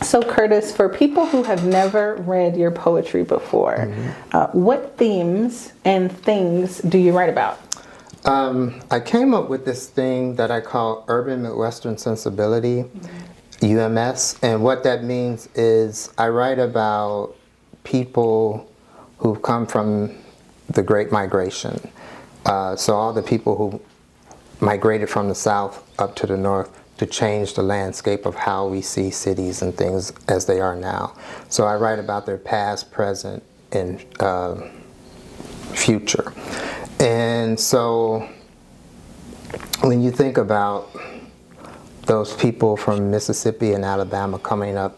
So Curtis, for people who have never read your poetry before, what themes and things do you write about? I came up with this thing that I call Urban Midwestern Sensibility, UMS, and what that means is I write about people who've come from the Great Migration. So all the people who migrated from the South up to the North to change the landscape of how we see cities and things as they are now. So I write about their past, present, and future. And so when you think about those people from Mississippi and Alabama coming up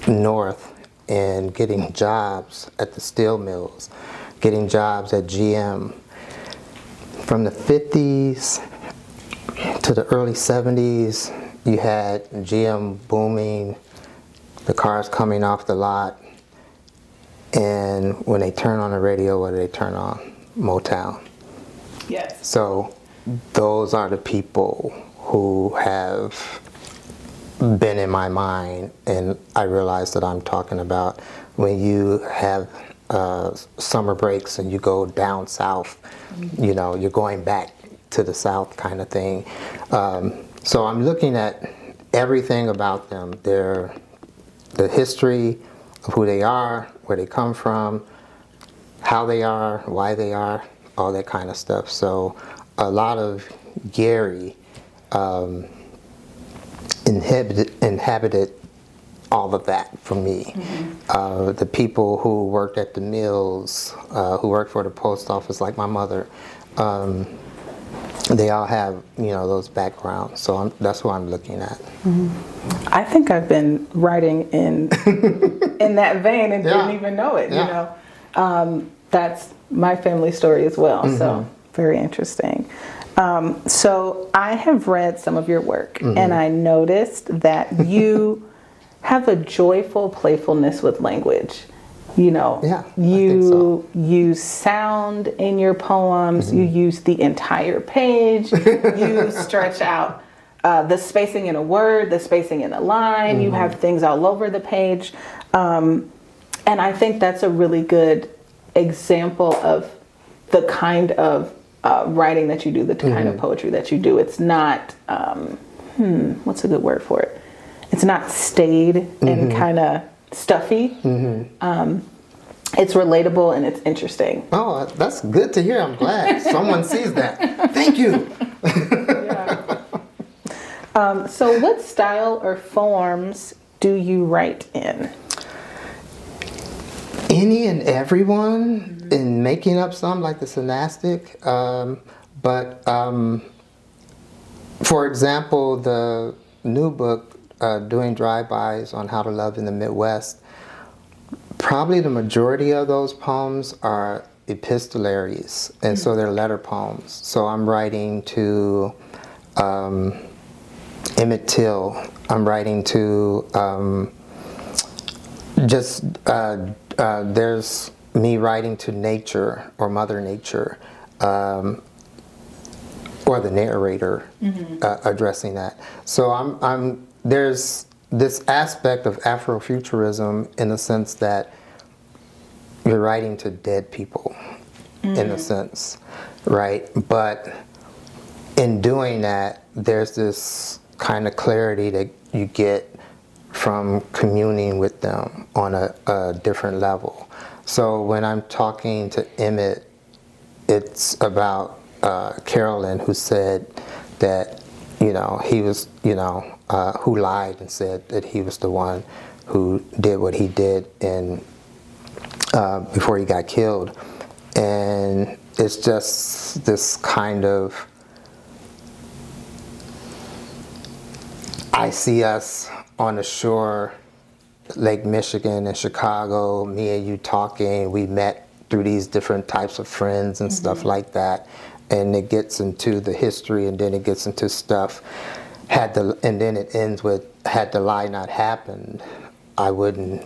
north and getting jobs at the steel mills, getting jobs at GM, from the 50s to the early 70s, you had GM booming, the cars coming off the lot, and when they turn on the radio, what do they turn on? Motown. Yes. So those are the people who have been in my mind, and I realize that I'm talking about when you have summer breaks and you go down south, you know, you're going back to the South kind of thing. So I'm looking at everything about them, the history of who they are, where they come from, how they are, why they are, all that kind of stuff. So a lot of Gary inhabited all of that for me. The people who worked at the mills, who worked for the post office, like my mother, they all have, you know, those backgrounds. So that's what I'm looking at. I think I've been writing in in that vein and didn't even know it. You know, that's my family story as well. So very interesting. So I have read some of your work, and I noticed that you have a joyful playfulness with language. You know, you use sound in your poems, you use the entire page, you stretch out the spacing in a word, the spacing in a line, you have things all over the page. And I think that's a really good example of the kind of writing that you do, the kind of poetry that you do. It's not, what's a good word for it? It's not staid and kind of stuffy. It's relatable and it's interesting. Oh, that's good to hear. I'm glad someone sees that. Thank you. So what style or forms do you write in? Any and everyone, in making up some, like the sonastic. But for example, the new book, Doing Drive-Bys on How to Love in the Midwest, probably the majority of those poems are epistolaries, and so they're letter poems. So I'm writing to Emmett Till. I'm writing to there's me writing to nature or Mother Nature, or the narrator addressing that. So there's this aspect of Afrofuturism in the sense that you're writing to dead people, in a sense, right? But in doing that, there's this kind of clarity that you get from communing with them on a different level. So when I'm talking to Emmett, it's about Carolyn, who said that, you know, he was, you know, who lied and said that he was the one who did what he did before he got killed. And it's just this kind of, I see us on the shore, Lake Michigan and Chicago, me and you talking, we met through these different types of friends and stuff like that. And it gets into the history, and then it gets into stuff, and then it ends with, had the lie not happened, I wouldn't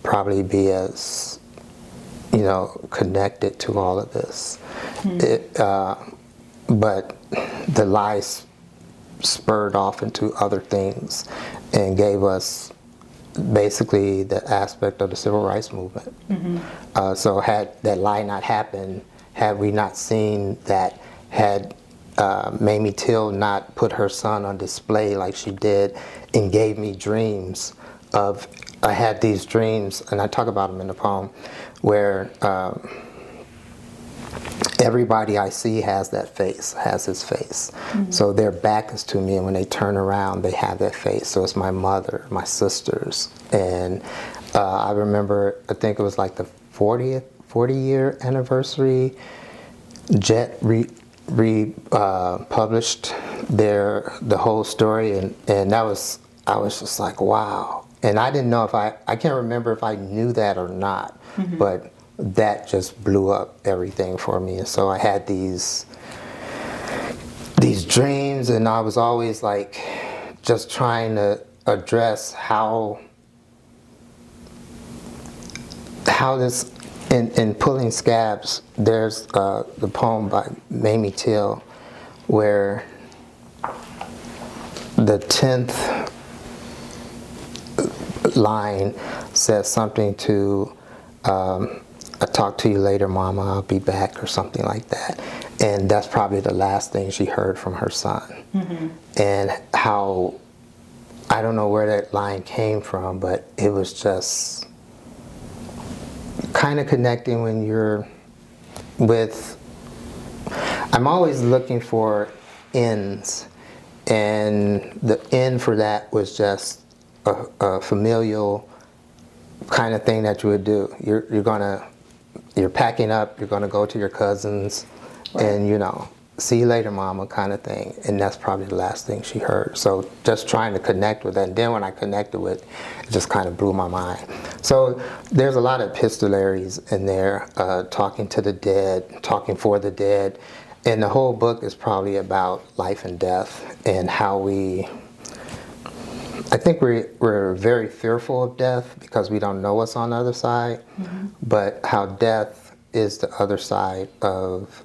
probably be as, you know, connected to all of this. But the lie spurred off into other things and gave us basically the aspect of the civil rights movement. So had that lie not happened, had we not seen that, had Mamie Till not put her son on display like she did and gave me dreams of, I had these dreams, and I talk about them in the poem, where everybody I see has that face, has his face. So their back is to me, and when they turn around, they have that face. So it's my mother, my sisters, and I remember, I think it was like the 40-year anniversary, Jet published the whole story, and that was, I was just like, wow. And I didn't know if I can't remember if I knew that or not, but that just blew up everything for me. And so I had these dreams, and I was always like just trying to address how this, in Pulling Scabs, there's the poem by Mamie Till where the 10th line says something to, I'll talk to you later, Mama, I'll be back, or something like that. And that's probably the last thing she heard from her son. And how, I don't know where that line came from, but it was just kind of connecting when you're with, I'm always looking for ends, and the end for that was just a familial kind of thing that you would do. You're packing up, you're gonna go to your cousins, and you know, see you later, Mama, kind of thing. And that's probably the last thing she heard. So just trying to connect with that. And then when I connected with it, just kind of blew my mind. So there's a lot of epistolaries in there, talking to the dead, talking for the dead. And the whole book is probably about life and death, and how I think we're very fearful of death because we don't know what's on the other side, but how death is the other side of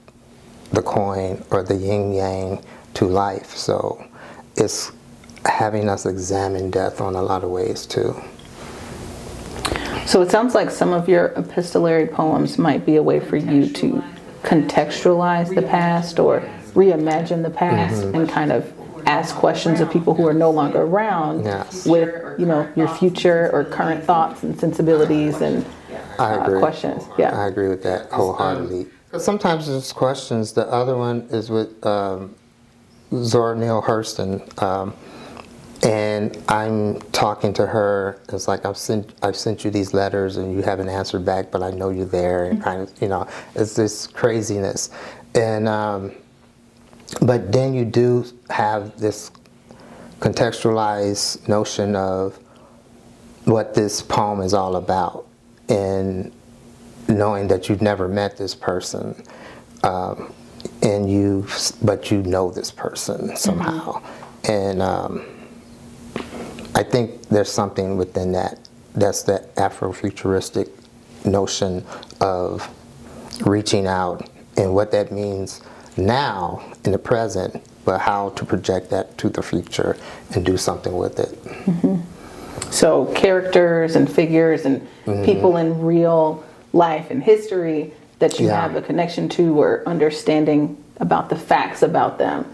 the coin, or the yin-yang to life. So it's having us examine death on a lot of ways too. So it sounds like some of your epistolary poems might be a way for you to contextualize the past or reimagine the past and kind of ask questions of people who are no longer around with, you know, your future or current thoughts and sensibilities and questions. Yeah, I agree with that wholeheartedly. Sometimes there's questions. The other one is with Zora Neale Hurston, and I'm talking to her. It's like I've sent you these letters and you haven't answered back, but I know you're there, and kind of, you know, it's this craziness. And but then you do have this contextualized notion of what this poem is all about, and knowing that you've never met this person, and but you know this person somehow. And I think there's something within that. That's that Afrofuturistic notion of reaching out, and what that means now in the present, but how to project that to the future and do something with it. So characters and figures and people in real life and history that you have a connection to or understanding about the facts about them,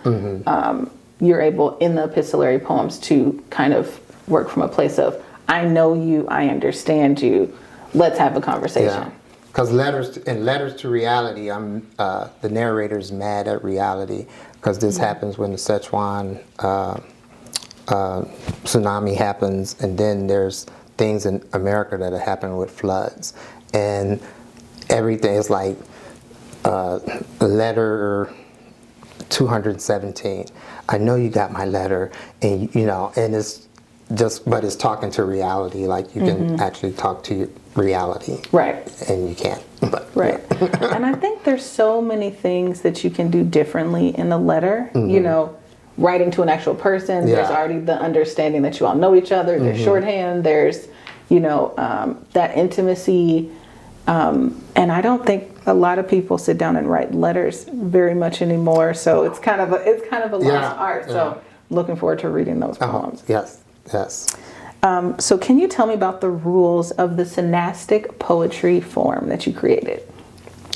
you're able in the epistolary poems to kind of work from a place of, I know you, I understand you, let's have a conversation. Because letters to reality, the narrator's mad at reality, because this happens when the Sichuan tsunami happens, and then there's things in America that happen with floods, and everything is like letter 217. I know you got my letter, and you know, and it's just, but it's talking to reality. Like you can actually talk to reality, right? And you can't, but right. And I think there's so many things that you can do differently in a letter. You know, writing to an actual person. There's already the understanding that you all know each other. There's shorthand. There's, you know, that intimacy. And I don't think a lot of people sit down and write letters very much anymore. So it's kind of a lost art. So looking forward to reading those poems. Yes, yes. So can you tell me about the rules of the sonastic poetry form that you created?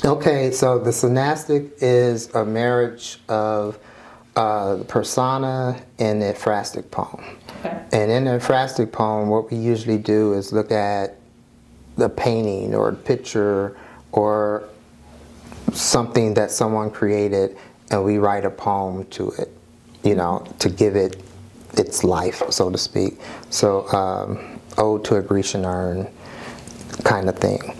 Okay, so the sonastic is a marriage of the persona and the ekphrastic poem. Okay. And in the ekphrastic poem, what we usually do is look at the painting or picture or something that someone created, and we write a poem to it, you know, to give it its life, so to speak. So, ode to a Grecian urn kind of thing.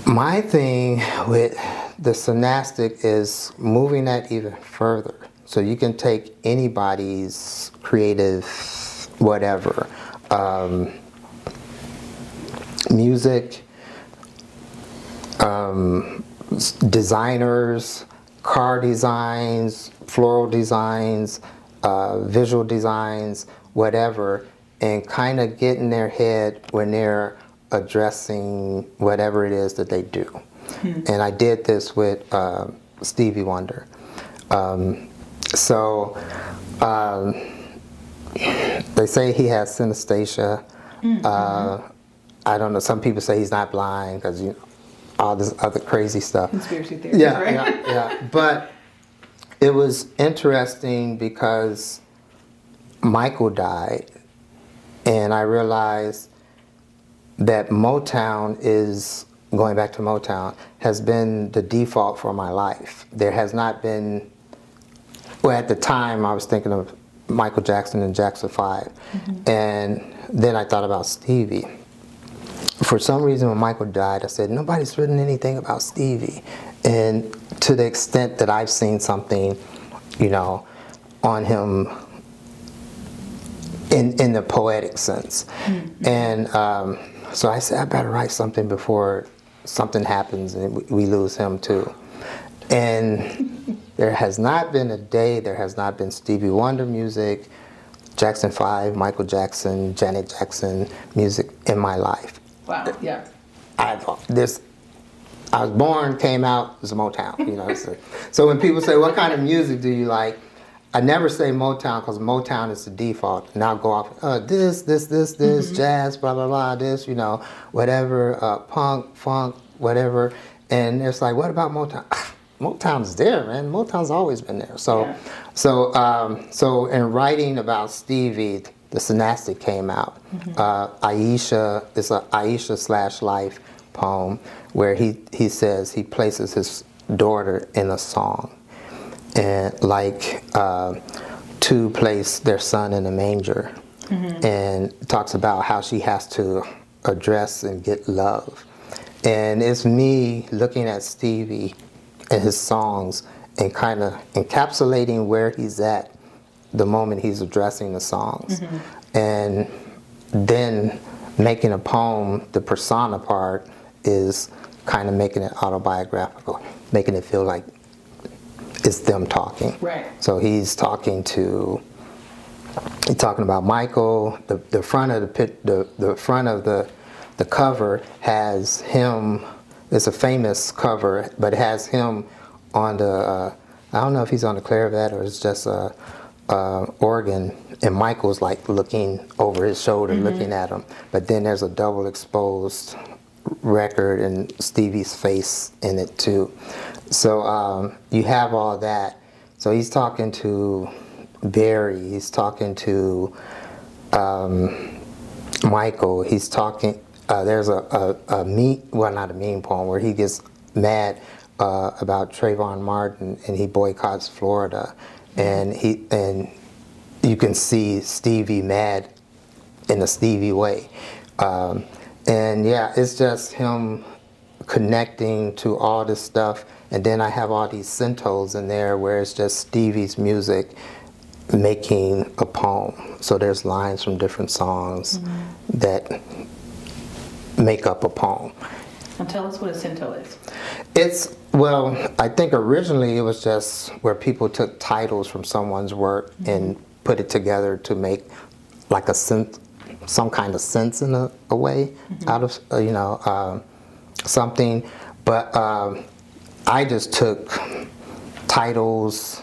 My thing with the sonastic is moving that even further. So you can take anybody's creative whatever, music, designers, car designs, floral designs, visual designs, whatever, and kind of get in their head when they're addressing whatever it is that they do. And I did this with Stevie Wonder. They say he has synesthesia. I don't know, some people say he's not blind because, you know, all this other crazy stuff. Conspiracy theories, right? Yeah. But it was interesting because Michael died, and I realized that Motown is, going back to Motown, has been the default for my life. There has not been, well, at the time I was thinking of Michael Jackson and Jackson 5, and then I thought about Stevie. For some reason when Michael died, I said, nobody's written anything about Stevie. And to the extent that I've seen something, you know, on him in the poetic sense. And so I said, I better write something before something happens and we lose him too. And there has not been a day, there has not been Stevie Wonder music, Jackson 5, Michael Jackson, Janet Jackson music in my life. Wow, yeah. I was born, came out, was Motown, you know. So when people say, what kind of music do you like? I never say Motown because Motown is the default. And I'll go off, this, jazz, blah, blah, blah, this, you know, whatever, punk, funk, whatever. And it's like, what about Motown? Motown's there, man. Motown's always been there. So in writing about Stevie, the sonastic came out. Aisha is a Aisha/Life poem where he says he places his daughter in a song, and like to place their son in a manger, and talks about how she has to address and get love. And it's me looking at Stevie and his songs and kind of encapsulating where he's at the moment he's addressing the songs. And then making a poem, the persona part is kind of making it autobiographical, making it feel like it's them talking. Right. So he's talking about Michael. The front of the front of the cover has him. It's a famous cover, but it has him on the. I don't know if he's on the clarinet or it's just a organ, and Michael's like looking over his shoulder, looking at him. But then there's a double exposed record and Stevie's face in it too. So you have all that. So he's talking to Barry. He's talking to Michael. He's talking. There's not a meme poem where he gets mad about Trayvon Martin and he boycotts Florida, and you can see Stevie mad in a Stevie way, and yeah, it's just him connecting to all this stuff. And then I have all these centos in there where it's just Stevie's music making a poem. So there's lines from different songs that make up a poem. Now tell us what a cento is. It's, well, I think originally it was just where people took titles from someone's work and put it together to make like a some kind of sense in a way out of, something. But I just took titles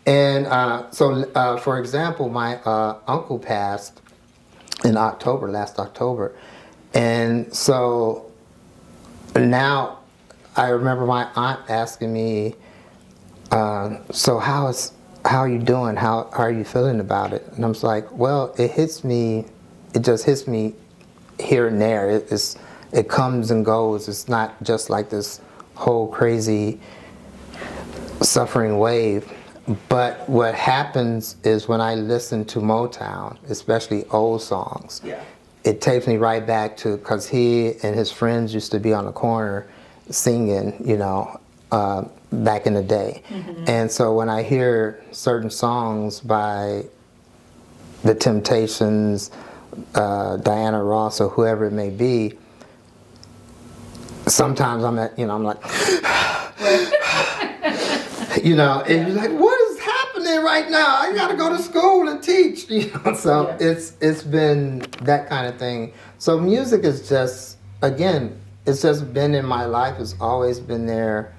And for example, my uncle passed in October, last October. And so now I remember my aunt asking me, so how are you doing? How are you feeling about it? And I was like, well, it just hits me here and there. It comes and goes. It's not just like this whole crazy suffering wave. But what happens is when I listen to Motown, especially old songs, it takes me right back to, because he and his friends used to be on the corner singing, back in the day. Mm-hmm. And so when I hear certain songs by The Temptations, Diana Ross, or whoever it may be, sometimes I'm like, and you're like, what is happening right now? I gotta go to school and teach, So it's been that kind of thing. So music is just, again, it's just been in my life. It's always been there.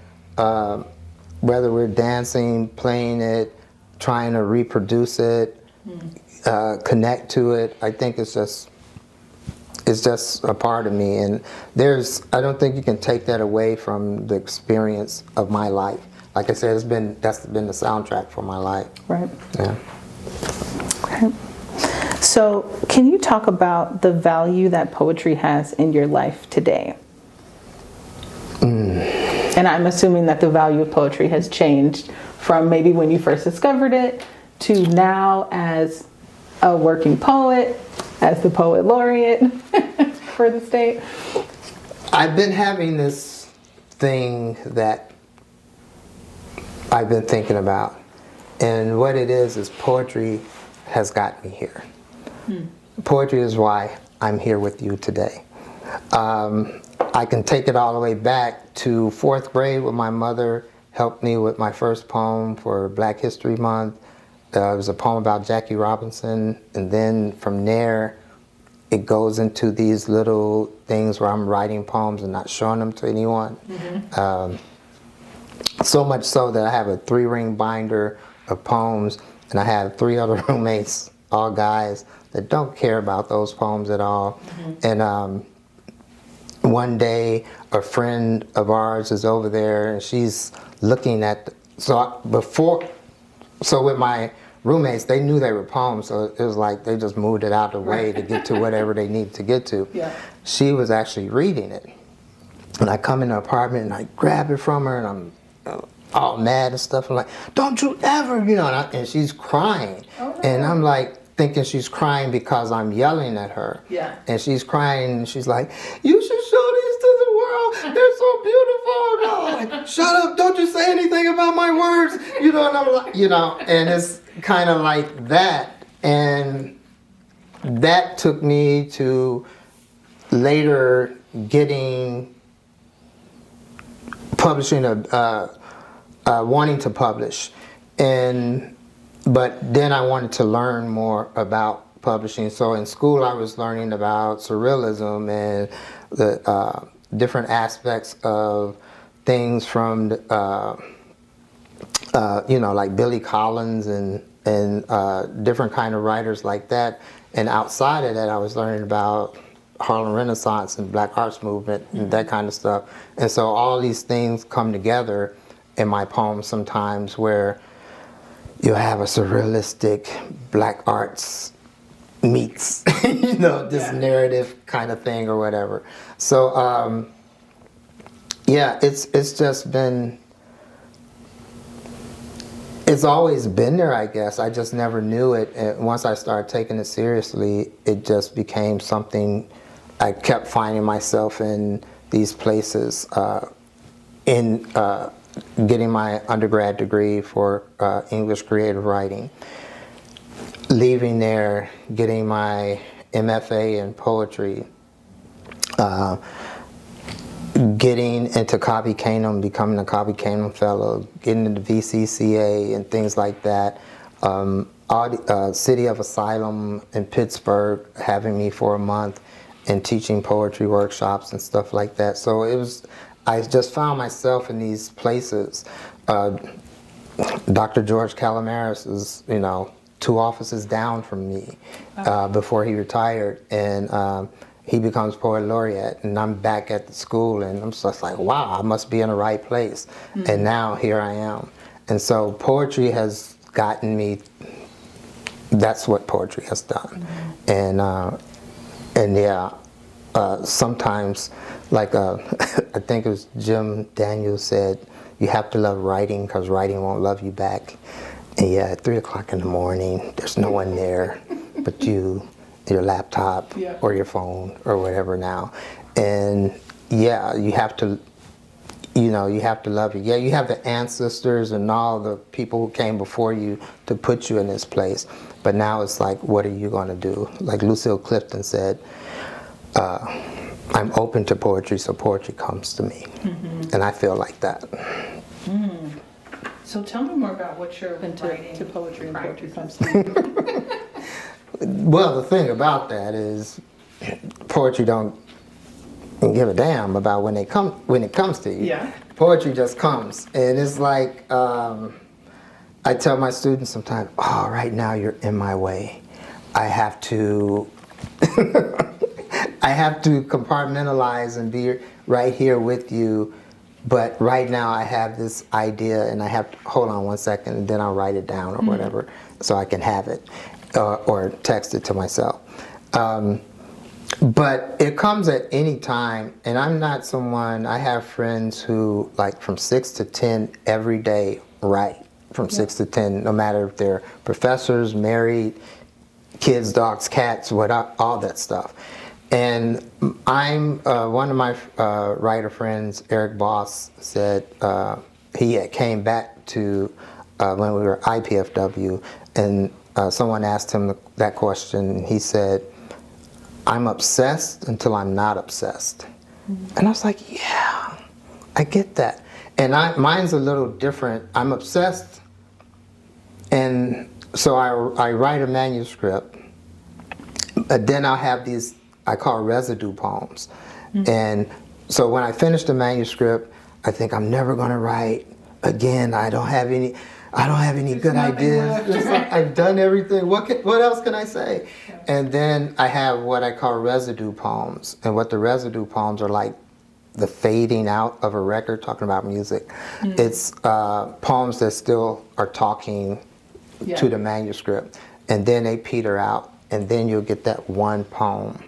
Whether we're dancing, playing it, trying to reproduce it, connect to it, I think it's just a part of me. And I don't think you can take that away from the experience of my life. Like I said, that's been the soundtrack for my life. Right. Yeah. Okay. So, can you talk about the value that poetry has in your life today? And I'm assuming that the value of poetry has changed from maybe when you first discovered it to now as a working poet, as the poet laureate for the state. I've been having this thing that I've been thinking about, and what it is poetry has got me here. Poetry is why I'm here with you today. I can take it all the way back to 4th grade when my mother helped me with my first poem for Black History Month. It was a poem about Jackie Robinson, and then from there it goes into these little things where I'm writing poems and not showing them to anyone. Mm-hmm. So much so that I have a 3-ring binder of poems, and I have 3 other roommates, all guys, that don't care about those poems at all. Mm-hmm. And one day a friend of ours is over there and she's looking at so with my roommates, they knew they were poems, so it was like they just moved it out of the way to get to whatever they needed to get to. Yeah. She was actually reading it, and I come in the apartment and I grab it from her, and I'm all mad and stuff. I'm like, don't you ever, and she's crying. Oh, no. And I'm like thinking she's crying because I'm yelling at her. Yeah. And she's crying and she's like, you should show these to the world. They're so beautiful. No, like, shut up, don't you say anything about my words. And I'm like, and it's kind of like that. And that took me to later publishing wanting to publish, but then I wanted to learn more about publishing. So in school I was learning about surrealism and the different aspects of things from like Billy Collins and different kind of writers like that. And outside of that, I was learning about Harlem Renaissance and Black Arts Movement and that kind of stuff. And so all these things come together in my poems sometimes, where you have a surrealistic Black Arts meets, this narrative kind of thing or whatever. So, it's just been, it's always been there, I guess. I just never knew it. And once I started taking it seriously, it just became something. I kept finding myself in these places, getting my undergrad degree for English creative writing, leaving there, getting my MFA in poetry, getting into Cobby Canum, becoming a Cobby Canum Fellow, getting into VCCA and things like that. City of Asylum in Pittsburgh having me for a month and teaching poetry workshops and stuff like that. So I just found myself in these places Dr. George Calamaris is, 2 offices down from me before he retired, and he becomes poet laureate, and I'm back at the school, and I'm just like, wow, I must be in the right place. And now here I am. And so poetry has gotten me, that's what poetry has done. And yeah, sometimes, like I think it was Jim Daniels said, you have to love writing because writing won't love you back. And yeah, at 3 o'clock in the morning, there's no one there but you, your laptop, or your phone, or whatever now. And yeah, you have to, you have to love it. Yeah, you have the ancestors and all the people who came before you to put you in this place. But now it's like, what are you going to do? Like Lucille Clifton said, I'm open to poetry, so poetry comes to me. And I feel like that. So tell me more about what you're writing to poetry and poetry comes to you. Well, the thing about that is poetry don't give a damn about when it comes to you. Yeah. Poetry just comes. And it's like, I tell my students sometimes, oh, right now you're in my way. I have to compartmentalize and be right here with you, but right now I have this idea and I have to hold on one second, and then I'll write it down or whatever so I can have it or text it to myself. But it comes at any time, and I'm not someone, I have friends who like from 6 to 10 every day write from 6 to 10, no matter if they're professors, married, kids, dogs, cats, all that stuff. And I'm, one of my writer friends, Eric Boss, said he came back to when we were IPFW, and someone asked him that question, and he said, I'm obsessed until I'm not obsessed. And I was like, yeah, I get that. And mine's a little different. I'm obsessed, and so I write a manuscript, but then I'll have these, I call residue poems. And so when I finish the manuscript, I think I'm never gonna write again. I don't have any good ideas. Just like, I've done everything. What else can I say? Yeah. And then I have what I call residue poems. And what the residue poems are like, the fading out of a record, talking about music. It's poems that still are talking to the manuscript. And then they peter out. And then you'll get that one poem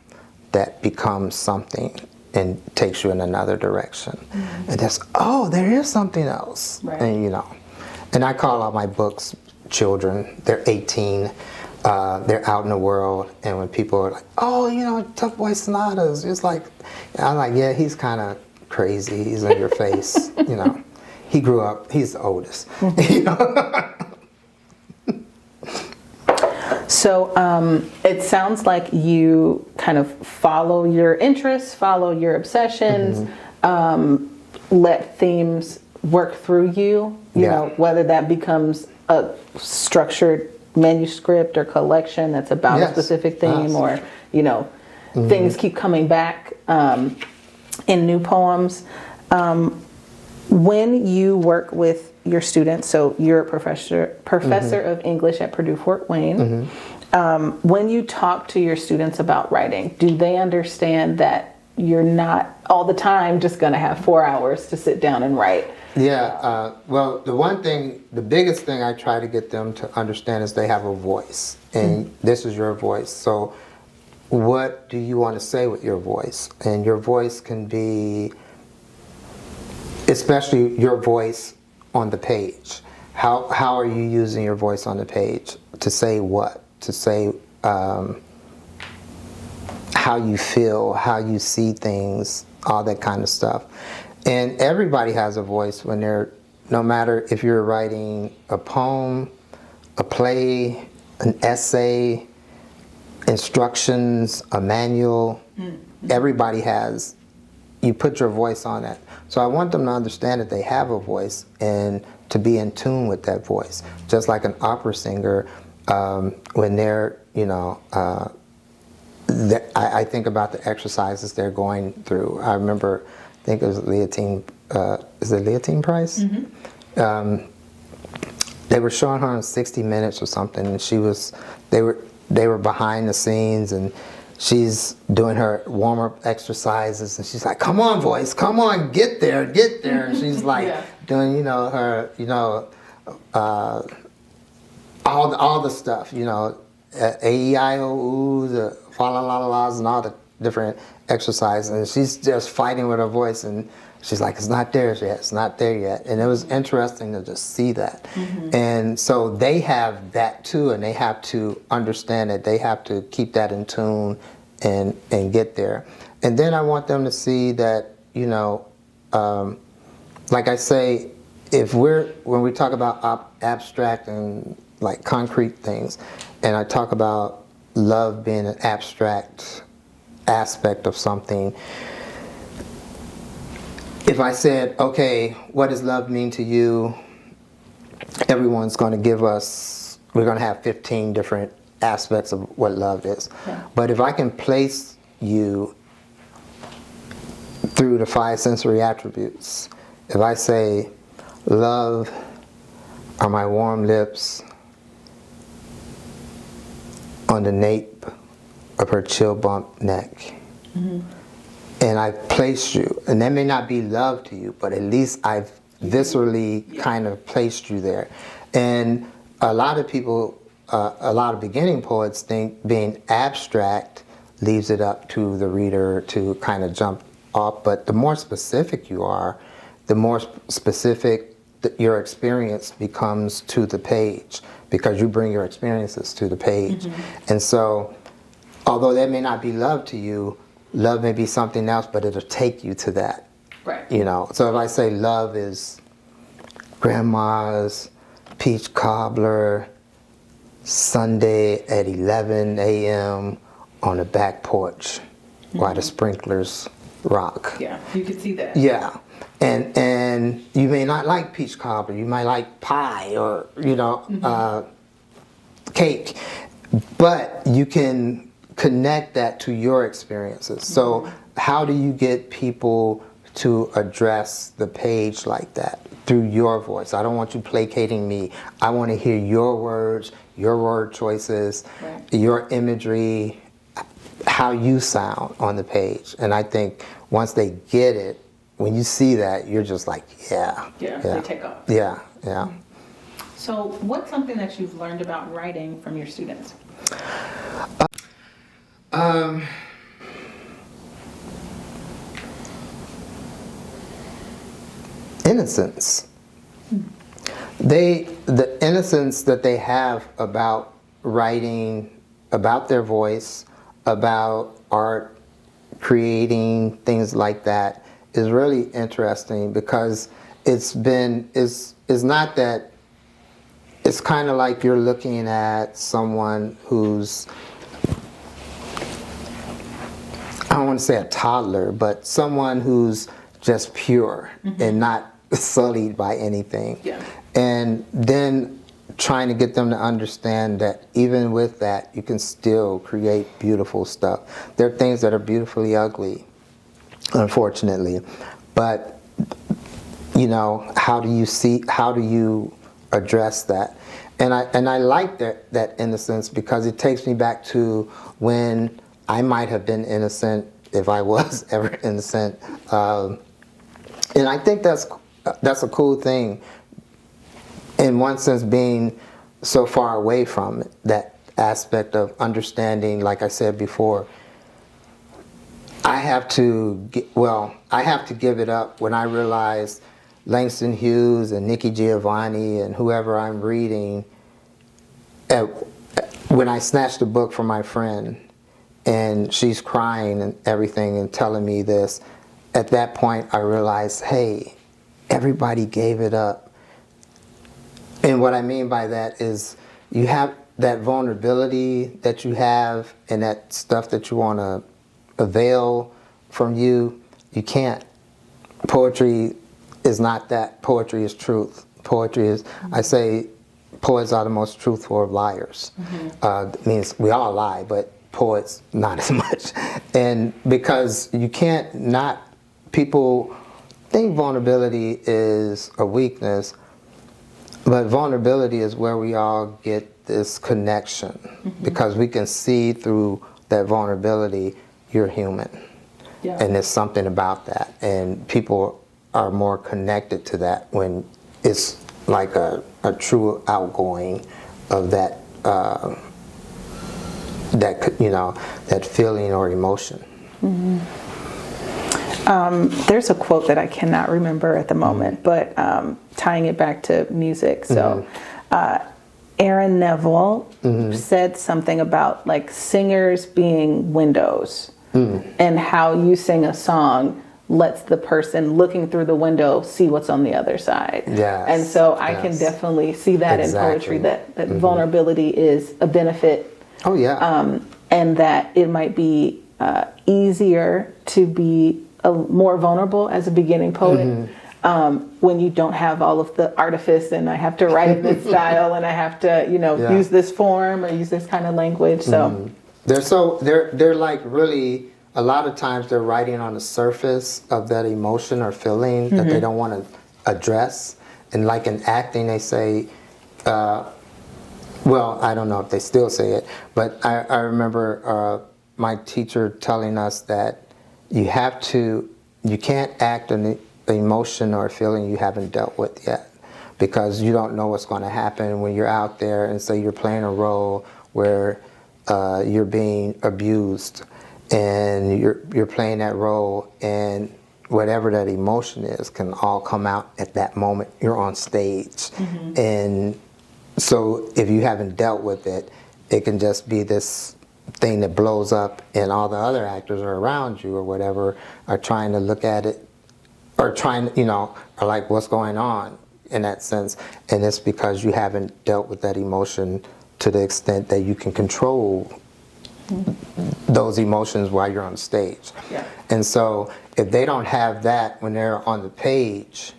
that becomes something and takes you in another direction. And that's, oh, there is something else. Right. And and I call all my books children. They're 18, they're out in the world, and when people are like, oh, Tough Boy Sonatas, it's like, I'm like, yeah, he's kind of crazy, he's in your face, He grew up, he's the oldest, So it sounds like you kind of follow your interests, follow your obsessions, let themes work through you, you know, whether that becomes a structured manuscript or collection that's about a specific theme, or, things keep coming back in new poems. When you work with your students, so you're a professor of English at Purdue Fort Wayne, when you talk to your students about writing, do they understand that you're not all the time just going to have 4 hours to sit down and write? Yeah, well, the biggest thing I try to get them to understand is they have a voice, and this is your voice. So what do you want to say with your voice? And your voice can be, especially your voice on the page. How are you using your voice on the page? To say what? To say how you feel, how you see things, all that kind of stuff. And everybody has a voice when no matter if you're writing a poem, a play, an essay, instructions, a manual, everybody has, you put your voice on it. So I want them to understand that they have a voice and to be in tune with that voice. Just like an opera singer, when they're, I think about the exercises they're going through. I remember, I think it was Leontine, is it Leontine Price? they were showing her on 60 Minutes or something, and they were behind the scenes, and she's doing her warm-up exercises, and she's like, "Come on, voice, come on, get there," and she's like doing, her, all the stuff, A-E-I-O-U, the fa-la-la-la-las, and all the different exercises, and she's just fighting with her voice, and she's like, "It's not there yet, it's not there yet." And it was interesting to just see that. And so they have that too, and they have to understand that they have to keep that in tune and get there. And then I want them to see that, like I say, when we talk about abstract and like concrete things, and I talk about love being an abstract aspect of something, if I said, okay, what does love mean to you? Everyone's going to we're going to have 15 different aspects of what love is. Yeah. But if I can place you through the 5 sensory attributes, if I say, love are my warm lips on the nape of her chill bump neck. And I've placed you, and that may not be love to you, but at least I've viscerally kind of placed you there. And a lot of people, a lot of beginning poets think being abstract leaves it up to the reader to kind of jump off, but the more specific you are, the more specific your experience becomes to the page, because you bring your experiences to the page. And so, although that may not be love to you, love may be something else, but it'll take you to that. Right. So if I say love is grandma's peach cobbler Sunday at 11 a.m. on the back porch while the sprinklers rock. Yeah, you could see that. Yeah. And you may not like peach cobbler, you might like pie or, cake, but you can connect that to your experiences. So how do you get people to address the page like that? Through your voice. I don't want you placating me. I want to hear your words, your word choices, your imagery, how you sound on the page. And I think once they get it, when you see that, you're just like, they take off. Yeah. So what's something that you've learned about writing from your students? Innocence. The innocence that they have about writing, about their voice, about art, creating things like that is really interesting, because it's not that, it's kind of like you're looking at someone who's, I don't want to say a toddler, but someone who's just pure and not sullied by anything. Yeah. And then trying to get them to understand that even with that, you can still create beautiful stuff. There are things that are beautifully ugly, unfortunately. But, how do you address that? And I like that innocence, because it takes me back to when I might have been innocent, if I was ever innocent. And I think that's a cool thing, in one sense, being so far away from it, that aspect of understanding. Like I said before, I have to give it up when I realize Langston Hughes and Nikki Giovanni and whoever I'm reading, when I snatched a book from my friend and she's crying and everything and telling me this, at that point I realized, hey, everybody gave it up. And what I mean by that is, you have that vulnerability that you have and that stuff that you want to avail from you can't. Poetry is not that. Poetry is truth. Poetry is, I say, poets are the most truthful of liars. It means we all lie, but poets not as much. And because you can't not, people think vulnerability is a weakness. But vulnerability is where we all get this connection, because we can see through that vulnerability you're human. Yeah. And there's something about that. And people are more connected to that when it's like a true outgoing of that, that feeling or emotion. There's a quote that I cannot remember at the moment, but tying it back to music. So Aaron Neville said something about like singers being windows, and how you sing a song lets the person looking through the window see what's on the other side. Yes, and so I can definitely see that in poetry, that vulnerability is a benefit. Oh yeah. And that it might be easier to be more vulnerable as a beginning poet when you don't have all of the artifice, and I have to write in this style, and I have to use this form or use this kind of language. So they're like really, a lot of times they're writing on the surface of that emotion or feeling that they don't want to address. And like in acting, they say, well, I don't know if they still say it, but I remember my teacher telling us that you can't act an emotion or feeling you haven't dealt with yet, because you don't know what's going to happen when you're out there and say you're playing a role where you're being abused, and you're playing that role, and whatever that emotion is can all come out at that moment. You're on stage. And so if you haven't dealt with it, it can just be this thing that blows up, and all the other actors are around you or whatever are trying to look at it, or trying, are like, what's going on in that sense. And it's because you haven't dealt with that emotion to the extent that you can control those emotions while you're on stage. Yeah. And so if they don't have that when they're on the page,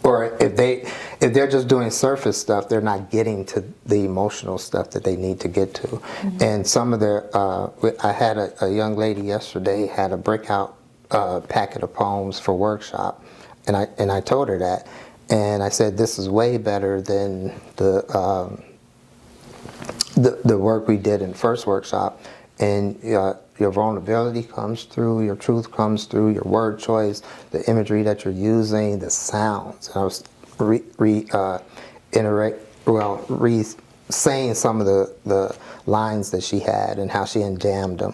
or if they're just doing surface stuff, they're not getting to the emotional stuff that they need to get to. And some of their, I had a young lady yesterday had a breakout packet of poems for workshop, and I told her that, and I said, this is way better than the work we did in the first workshop, and your vulnerability comes through, your truth comes through, your word choice, the imagery that you're using, the sounds. And I was saying some of the lines that she had and how she enjammed them,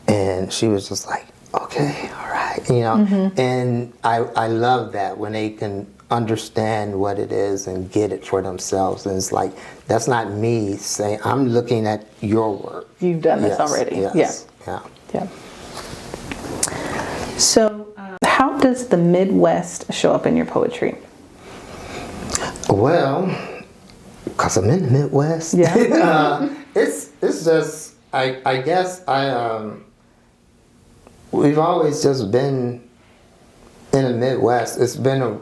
and she was just like, okay, all right, And I love that when they can understand what it is and get it for themselves. And it's like, that's not me saying, I'm looking at your work. You've done this already. Yes. Yeah. So how does the Midwest show up in your poetry? Well, because I'm in the Midwest. Yeah. It's just, I guess we've always just been in the Midwest. It's been a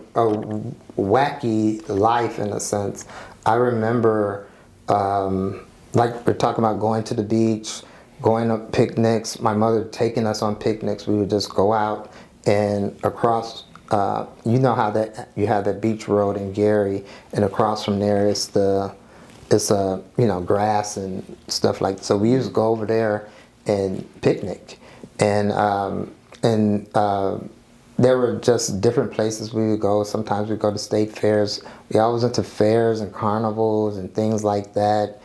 wacky life in a sense. I remember, like we're talking about going to the beach, going on picnics, my mother taking us on picnics. We would just go out and across, you know how that you have that beach road in Gary, and across from there it's grass and stuff like that. So we used to go over there and picnic, and there were just different places we would go. Sometimes we'd go to state fairs. We always went to fairs and carnivals and things like that.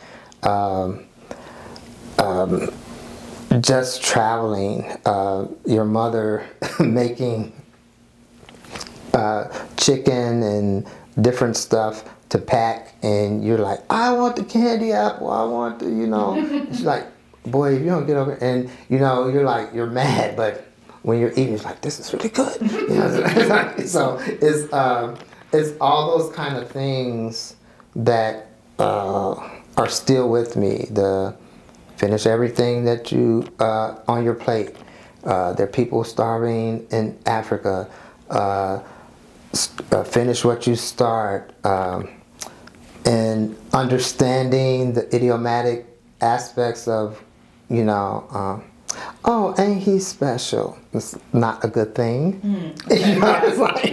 Just traveling. Your mother making chicken and different stuff to pack, and you're like, I want the candy apple. I want the, She's like, boy, if you don't get over, and you're like, you're mad, but when you're eating, it's like, this is really good. So it's all those kind of things that are still with me. The finish everything that you on your plate. There are people starving in Africa. Finish what you start. And understanding the idiomatic aspects of, oh, ain't he special? It's not a good thing. It's like,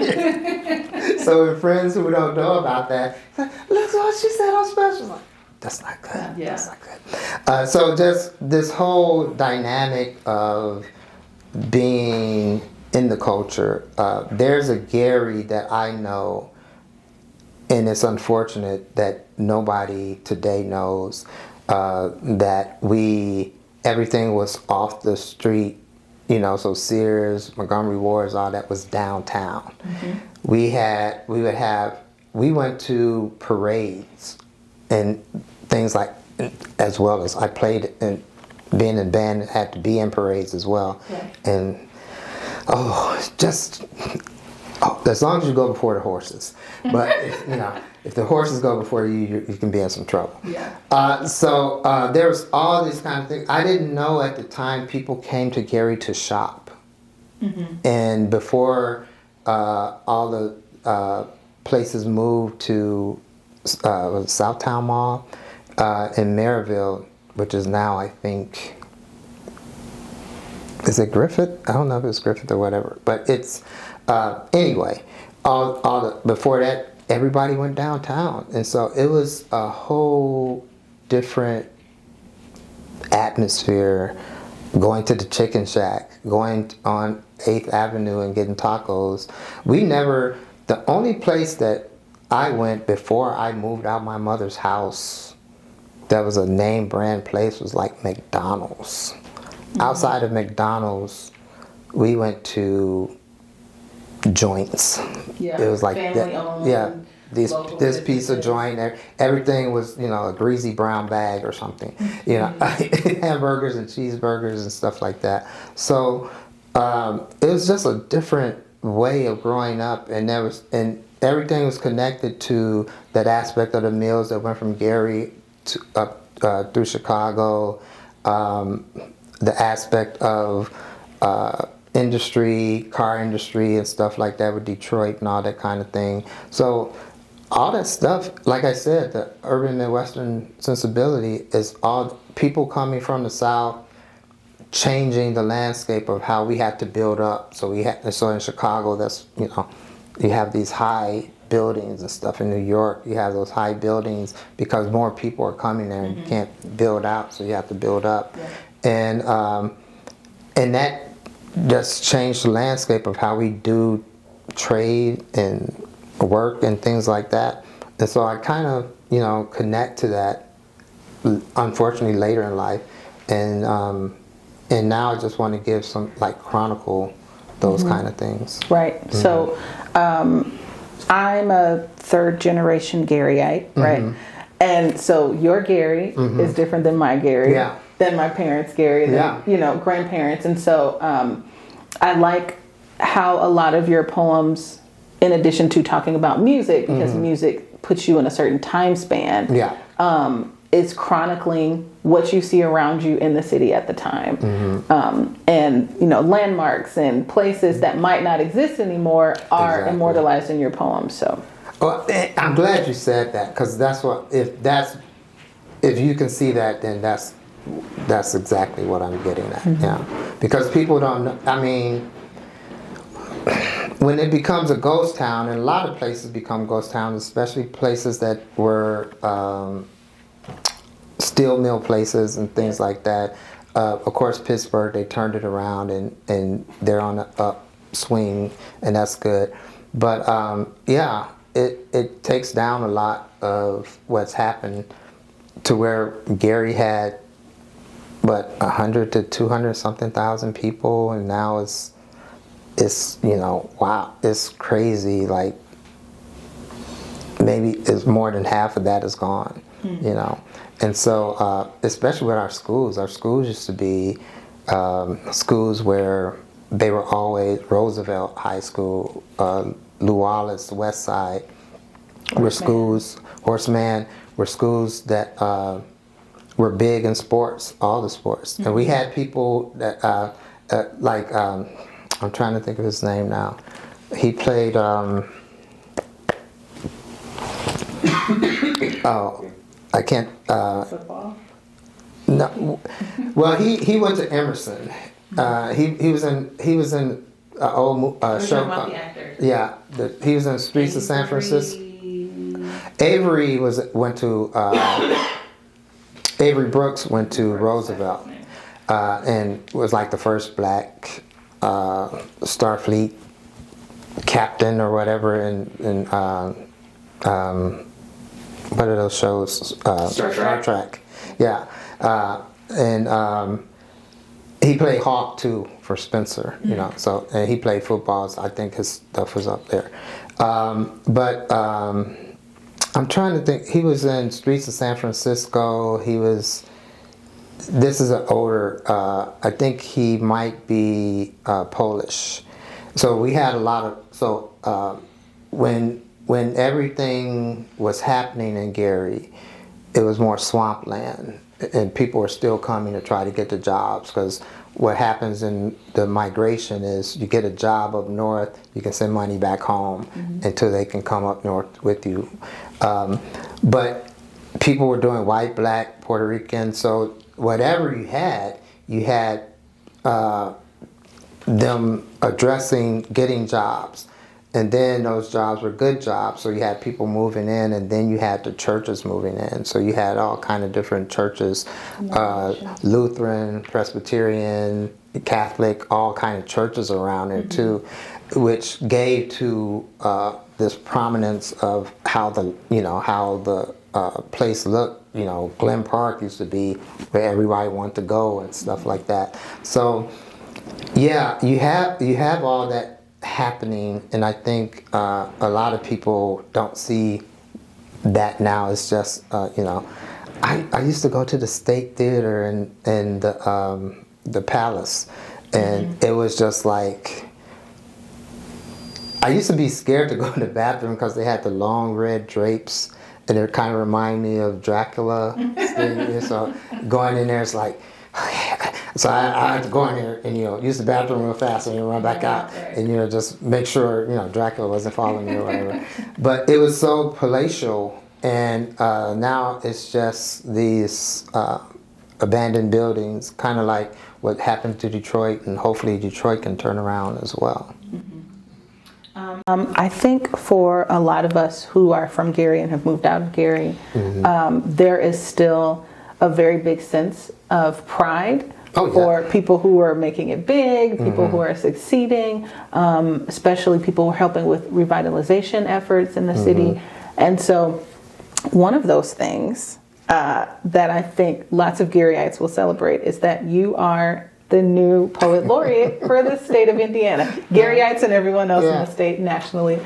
So with friends who don't know about that, like, look what she said on special. Like, that's not good. Yeah. That's not good. So just this whole dynamic of being in the culture. There's a Gary that I know, and it's unfortunate that nobody today knows that everything was off the street, so Sears, Montgomery Wards, all that was downtown. We went to parades and things like, as well as I played in, being in band, had to be in parades as well. Yeah. And as long as you go before the horses. But if the horses go before you, you can be in some trouble. Yeah. So there was all these kind of things. I didn't know at the time people came to Gary to shop. And before all the places moved to Southtown Mall in Maryville, which is now, I think, is it Griffith? I don't know if it's Griffith or whatever, but it's anyway. Before that, everybody went downtown, and so it was a whole different atmosphere. Going to the Chicken Shack, going on 8th Avenue and getting tacos. The only place that I went before I moved out my mother's house that was a name brand place was like McDonald's. Outside of McDonald's, we went to joints. Yeah. It was like family that. owned, Yeah. This businesses. pizza joint, everything was, a greasy brown bag or something. Hamburgers and cheeseburgers and stuff like that. So it was just a different way of growing up, and everything was connected to that aspect of the meals that went from Gary to up through Chicago. The aspect of industry, car industry and stuff like that with Detroit and all that kind of thing. So all that stuff, like I said, the urban Midwestern sensibility is all people coming from the South, changing the landscape of how we had to build up. So in Chicago, that's, you have these high buildings and stuff. In New York, you have those high buildings because more people are coming there and you can't build out, so you have to build up. Yeah. And that just changed the landscape of how we do trade and work and things like that. And so I kind of, connect to that, unfortunately, later in life. And now I just want to give some, chronicle those kind of things. Right. So I'm a third generation Garyite, right? And so your Gary is different than my Gary, than my parents' Gary, than, grandparents. And so I like how a lot of your poems, in addition to talking about music, because music puts you in a certain time span, is chronicling what you see around you in the city at the time. And, landmarks and places that might not exist anymore are immortalized in your poems. So, well, I'm glad you said that, because that's what, if you can see that, then that's exactly what I'm getting at. Yeah, because people don't know. I mean, when it becomes a ghost town, and a lot of places become ghost towns, especially places that were steel mill places and things like that. Of course, Pittsburgh, they turned it around and they're on the upswing, and that's good. But it takes down a lot of what's happened to where Gary had 100 to 200 something thousand people, and now it's wow, it's crazy. Like maybe it's more than half of that is gone. And so especially with our schools used to be schools where they were always Roosevelt High School, Lew Wallace, West Side, were schools, Horseman, were schools that were big in sports, all the sports. And we had people that, I'm trying to think of his name now. He played, I can't. football? No. Well, he went to Emerson. He was in old show. About the actor. Yeah, he was in the Streets of San Francisco. Avery Avery Brooks went to Roosevelt, and was like the first black Starfleet captain or whatever in what are those shows? Star Trek. Yeah, and he played Hawk too for Spencer. You know, so and he played football. So I think his stuff was up there, but. I'm trying to think. He was in Streets of San Francisco. This is an older, I think he might be Polish. So we had a lot of, when everything was happening in Gary, it was more swampland, and people were still coming to try to get the jobs, because what happens in the migration is you get a job up north, you can send money back home until they can come up north with you. But people were doing white, black, Puerto Rican, so whatever you had them addressing getting jobs. And then those jobs were good jobs, so you had people moving in, and then you had the churches moving in. So you had all kind of different churches, Lutheran, Presbyterian, Catholic, all kind of churches around there too, which gave to this prominence of how the place looked. You know, Glen Park used to be where everybody wanted to go and stuff like that. So yeah, you have all that happening, and I think a lot of people don't see that now. It's just I used to go to the State Theater and the Palace, and it was just like, I used to be scared to go to the bathroom because they had the long red drapes, and it kind of reminded me of Dracula. So going in there, it's like, so I had to go in there and use the bathroom real fast and run back out and just make sure Dracula wasn't following me or whatever. But it was so palatial, and now it's just these abandoned buildings, kind of like what happened to Detroit, and hopefully Detroit can turn around as well. I think for a lot of us who are from Gary and have moved out of Gary, there is still a very big sense of pride for people who are making it big, people who are succeeding, especially people who are helping with revitalization efforts in the city. And so one of those things that I think lots of Garyites will celebrate is that you are the new Poet Laureate for the state of Indiana. Garyites and everyone else in the state nationally.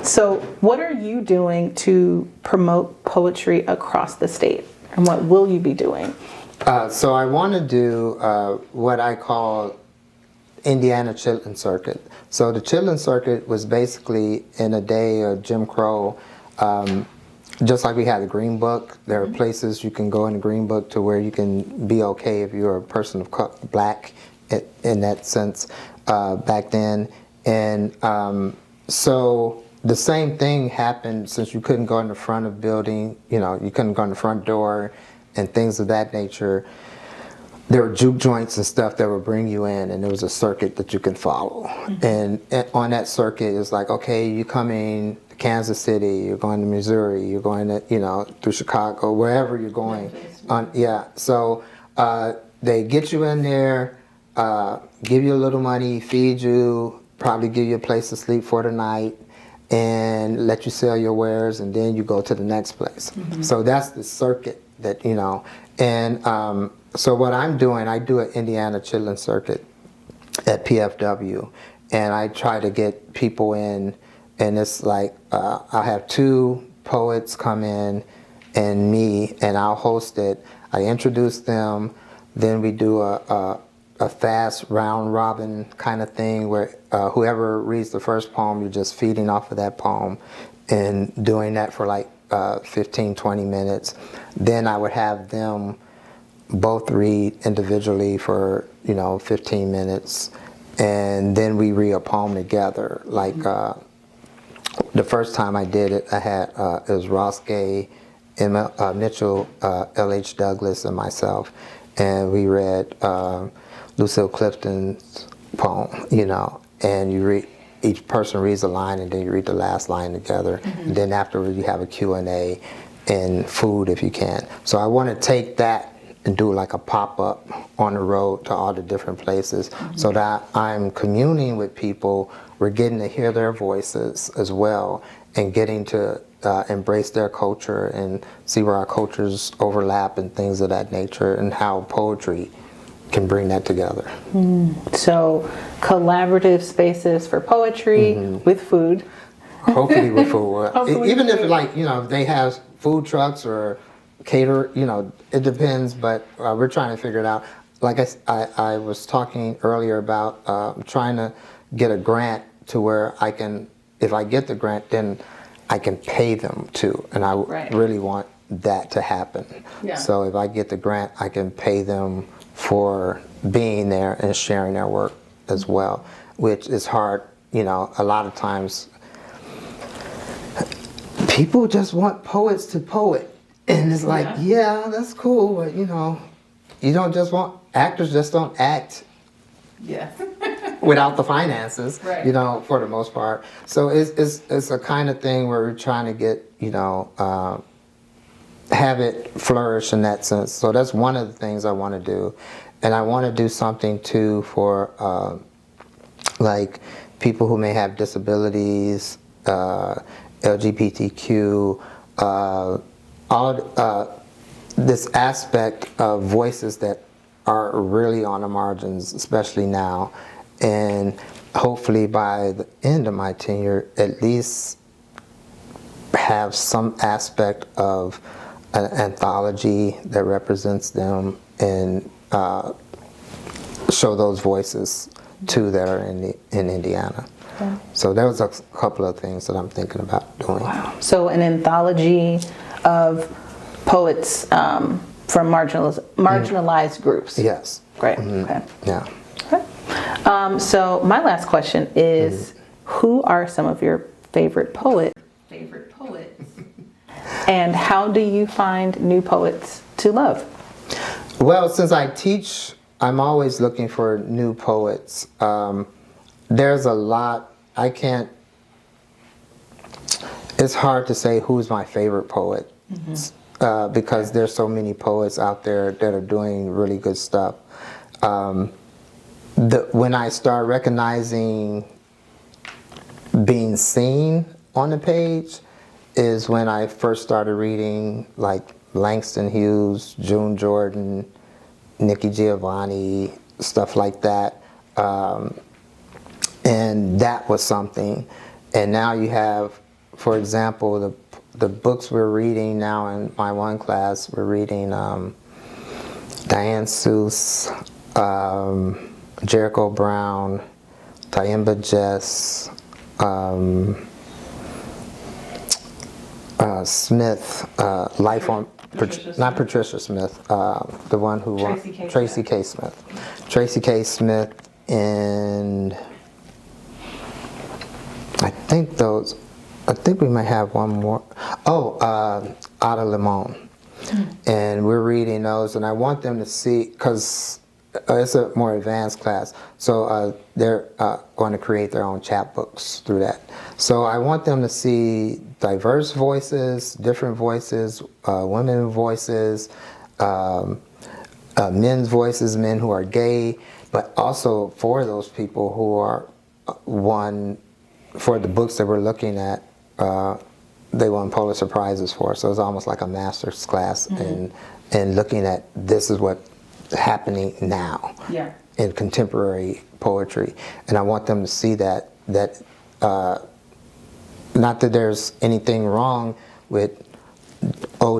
So what are you doing to promote poetry across the state? And what will you be doing? So I want to do what I call Indiana Chitlin Circuit. So the Chitlin Circuit was basically in a day of Jim Crow. Just like we had the Green Book, there are places you can go in the Green Book to where you can be okay if you're a person of black in that sense back then. And so the same thing happened, since you couldn't go in the front of building, you couldn't go in the front door and things of that nature. There were juke joints and stuff that would bring you in, and there was a circuit that you can follow. And on that circuit, it's like, okay, you coming to Kansas City, you're going to Missouri, you're going to, through Chicago, wherever you're going. So they get you in there, give you a little money, feed you, probably give you a place to sleep for the night, and let you sell your wares, and then you go to the next place. So that's the circuit that, and so what I'm doing, I do an Indiana Chitlin Circuit at PFW, and I try to get people in, and it's like I'll have 2 poets come in and me, and I'll host it. I introduce them, then we do a fast round robin kind of thing where whoever reads the first poem, you're just feeding off of that poem and doing that for like 15, 20 minutes. Then I would have them both read individually for 15 minutes, and then we read a poem together. Like the first time I did it, I had it was Ross Gay, Emma Mitchell, L.H. Douglas, and myself, and we read Lucille Clifton's poem, you know, and you read, each person reads a line and then you read the last line together. And then afterwards you have a Q&A and food if you can. So I want to take that and do like a pop-up on the road to all the different places so that I'm communing with people. We're getting to hear their voices as well and getting to embrace their culture and see where our cultures overlap and things of that nature and how poetry can bring that together. So collaborative spaces for poetry with food. Hopefully with food. Hopefully Even with if food. like, you know, they have food trucks or cater, you know, it depends, but we're trying to figure it out. Like I was talking earlier about trying to get a grant to where I can, if I get the grant, then I can pay them too. And I really want that to happen. Yeah. So if I get the grant, I can pay them for being there and sharing their work as well, which is hard. You know, a lot of times people just want poets to poet. And it's like, yeah, that's cool, but you know, you don't just want, actors just don't act without the finances, you know, for the most part. So it's a kind of thing where we're trying to get, you know, have it flourish in that sense. So that's one of the things I want to do. And I want to do something too for like people who may have disabilities, LGBTQ, all this aspect of voices that are really on the margins, especially now. And hopefully by the end of my tenure, at least have some aspect of an anthology that represents them and show those voices too that are in Indiana. Yeah. So that was a couple of things that I'm thinking about doing. Wow. So an anthology of poets from marginalized groups. Yes. Great. Okay. Yeah. Okay. So my last question is, who are some of your favorite poets? And how do you find new poets to love? Well, since I teach, I'm always looking for new poets. There's a lot, it's hard to say who's my favorite poet because there's so many poets out there that are doing really good stuff. When I start recognizing being seen on the page is when I first started reading like Langston Hughes, June Jordan, Nikki Giovanni, stuff like that. And that was something. And now you have, for example, the books we're reading now in my one class, we're reading Diane Seuss, Jericho Brown, Tayemba Jess, Smith, Life on, not Patricia Smith, the one who won, Tracy K. Smith. Tracy K. Smith, and I think we might have one more. Oh, Ada Limon. And we're reading those, and I want them to see, because it's a more advanced class, so they're going to create their own chapbooks through that. So I want them to see diverse voices, different voices, women voices, men's voices, men who are gay, but also for those people who are for the books that we're looking at, they won Pulitzer Prizes for. So it's almost like a master's class in looking at this is what's happening now in contemporary poetry. And I want them to see that not that there's anything wrong with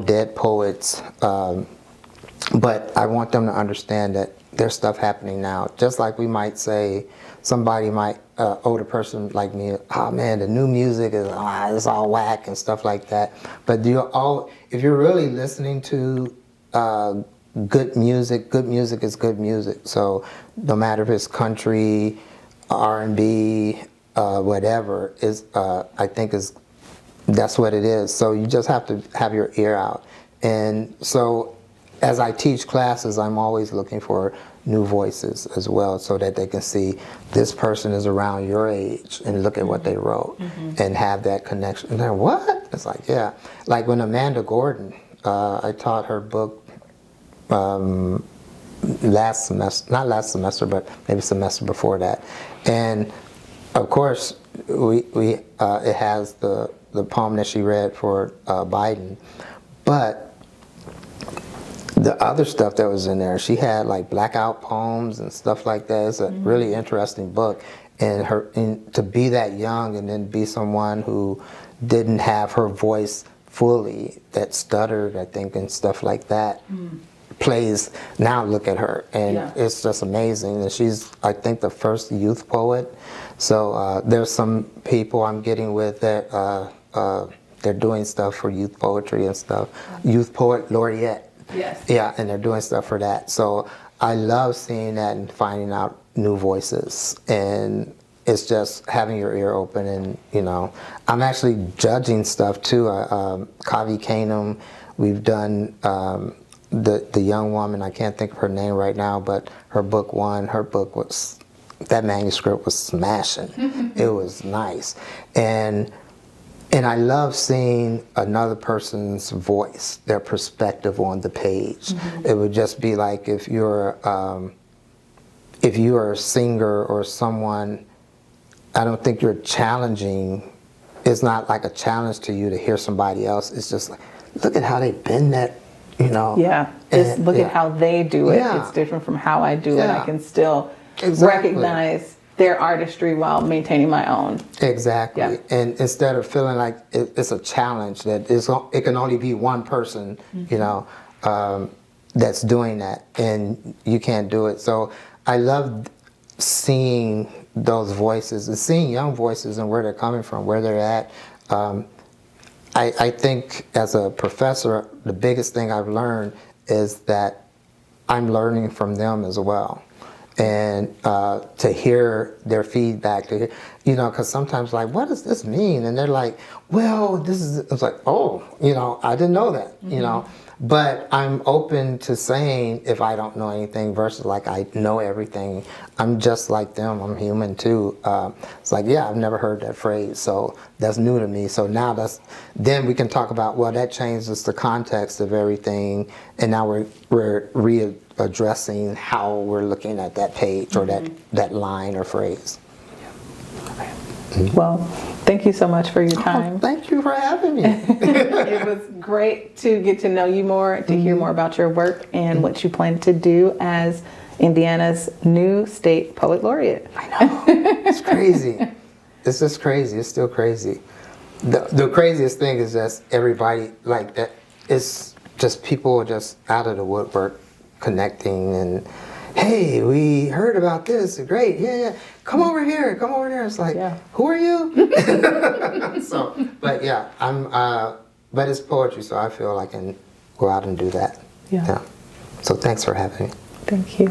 dead poets, but I want them to understand that there's stuff happening now. Just like we might say, somebody might, older person like me, oh man, the new music is it's all whack and stuff like that. But if you're really listening to good music is good music. So no matter if it's country, R&B, whatever, I think that's what it is. So you just have to have your ear out. And so as I teach classes, I'm always looking for new voices as well, so that they can see this person is around your age and look at what they wrote and have that connection. And they're, what? It's like, yeah. Like when Amanda Gordon, I taught her book last semester, not last semester, but maybe semester before that. And of course, it has the poem that she read for Biden, but the other stuff that was in there, she had like blackout poems and stuff like that. It's a really interesting book. And to be that young and then be someone who didn't have her voice fully, that stuttered, I think, and stuff like that, plays, now look at her. And it's just amazing. And she's, I think, the first youth poet. So there's some people I'm getting with that they're doing stuff for youth poetry and stuff. Youth poet Laureate. Yes. Yeah, and they're doing stuff for that. So I love seeing that and finding out new voices. And it's just having your ear open. And, you know, I'm actually judging stuff too. Kavi Kanum, we've done the young woman, I can't think of her name right now, but her book won. Her book was, that manuscript was smashing. It was nice. And I love seeing another person's voice, their perspective on the page. It would just be like if you're a singer or someone, I don't think you're challenging. It's not like a challenge to you to hear somebody else. It's just like, look at how they bend that, you know. Yeah, just look at how they do it. It's different from how I do it. I can still recognize their artistry while maintaining my own. Exactly. And instead of feeling like it's a challenge, that it can only be one person, you know, that's doing that, and you can't do it. So I love seeing those voices and seeing young voices and where they're coming from, where they're at. I think as a professor, the biggest thing I've learned is that I'm learning from them as well. And to hear their feedback, you know, because sometimes like, what does this mean? And they're like, well, this is, it's like, oh, you know, I didn't know that, you know. But I'm open to saying if I don't know anything versus like I know everything. I'm just like them, I'm human too. It's like, yeah, I've never heard that phrase, so that's new to me. So now then we can talk about, well, that changes the context of everything, and now we're readdressing how we're looking at that page or that line or phrase. Well, thank you so much for your time. Oh, thank you for having me. It was great to get to know you more, to hear more about your work and what you plan to do as Indiana's new state poet laureate. I know. It's crazy. It's just crazy. It's still crazy. The craziest thing is that everybody like that. It's just people just out of the woodwork connecting and, hey, we heard about this. Great. Yeah. Come over here. Come over there. It's like, who are you? So, but yeah, but it's poetry, so I feel I can go out and do that. Yeah. So thanks for having me. Thank you.